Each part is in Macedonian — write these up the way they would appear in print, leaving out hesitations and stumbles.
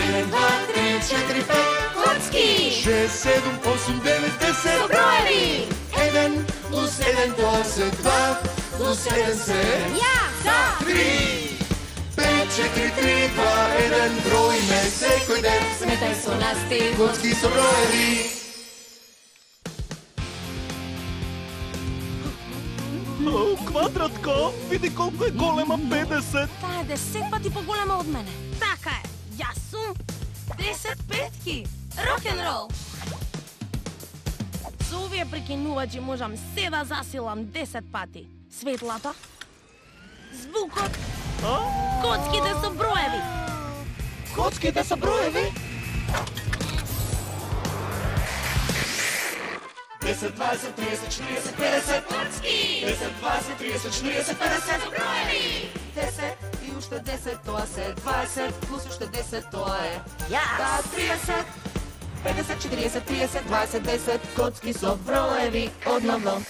1, 2, 3, 4, 5 Kocki! 6, 7, 8, 9, 10 Со броеви! 1 плюс 1 тоа се 2 плюс 1 се Ја! За! 3 5, 4, 3, 2, 1 броиме секој ден Сметај со нас ти! Коцки со броеви Квадратко, види колку е голема 50. Таа е 10 пати поголема од мене. Така е. Јас сум 10 петки. Рок-н-рол. Со овие прекинувачи можам се да засилам 10 пати. Светлата, звукот, коцките со броеви. Коцките со броеви? 10, 20, 30, 40, 50 Коцки! 10, 20, 30, 40, 50 Со броеви. 10 и уште 10 тоа се 20 плюс уште 10 тоа е Јас. 30 50 40 30 20 10 коцки со броеви одновно.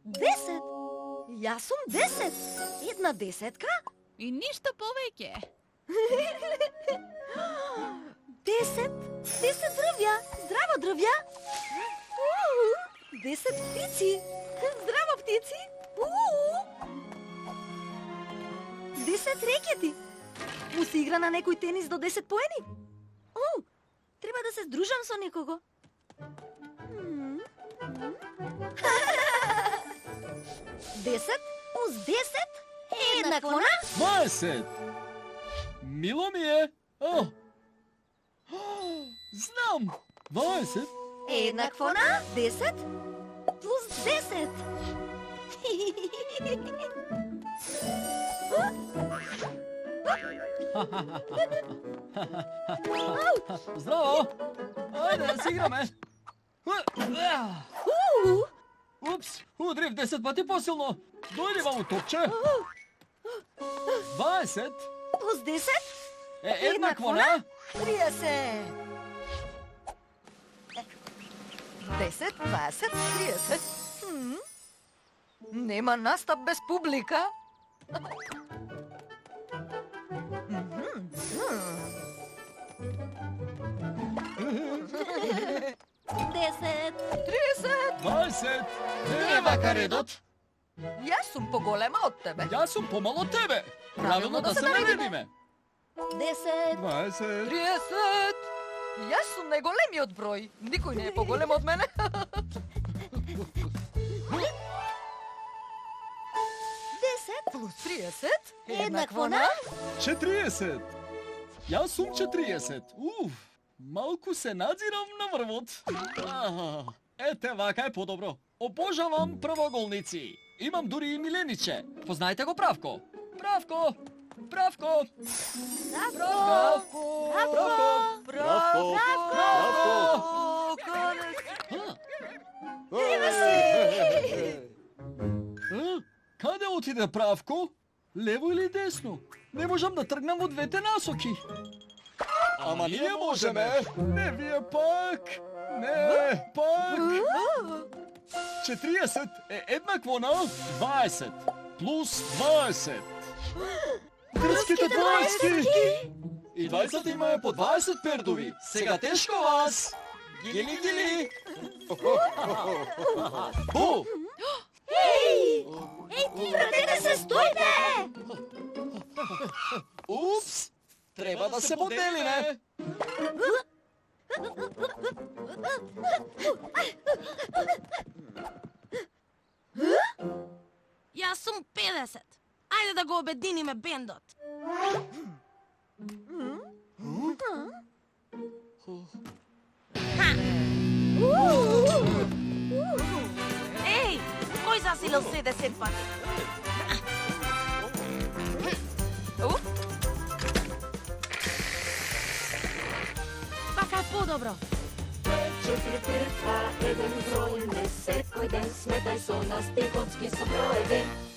Десет. Јас сум 10. Една десетка? И ништо повеќе. 10. 10 дрвја. Здраво дрвја. 10 птици. Здраво птици. 10 рекети. Му се игра на некој тенис до 10 поени? Треба да се здружам со некого. 10 плюс 10 е еднакво на 20. Мило ми е. Знам. 20. е еднакво на 10 плюс 10. Здраво. Ајде да се играме. Упс, удрив 10 пати посилно. Дојди ваму топче. 20 Плюс 10 е еднакво на 30. 10 20 30. Нема настап без публика. 10. 30. 20. Не е вака редот Јас сум поголема од тебе. Јас сум помал од тебе. Правилно да се наредиме. 10. 20. 30. Јас сум најголемиот број. Никој не е поголем од мене. 10 Плюс 30 е еднакво на 40. Јас сум 40. Малку се надзирам на врвот. Ете, вака е подобро. Обожавам првоголници. Имам дури и милениче. Познаете го Правко? Правко! Правко! Правко! Правко! Каде отиде Правко? Лево или десно? Не можам да тргнам во двете насоки. Ама ние можеме. Не вие пак. Не, пак. 40 е еднакво на 20 плюс 20. Грцките двојски. И 20 имаме по 20 пердови. Сега тешко вас. Гили. Бу! Еј, ти вратете се, стојте! Упс! Треба да се поделиме. Јас сум 50. Ајде да го обединиме бендот. Еј, кој засилил 70 пати? Така е подобро. 4, 5, 2, 1 броиме секој ден. Сметај со нас ти коцки со броеви.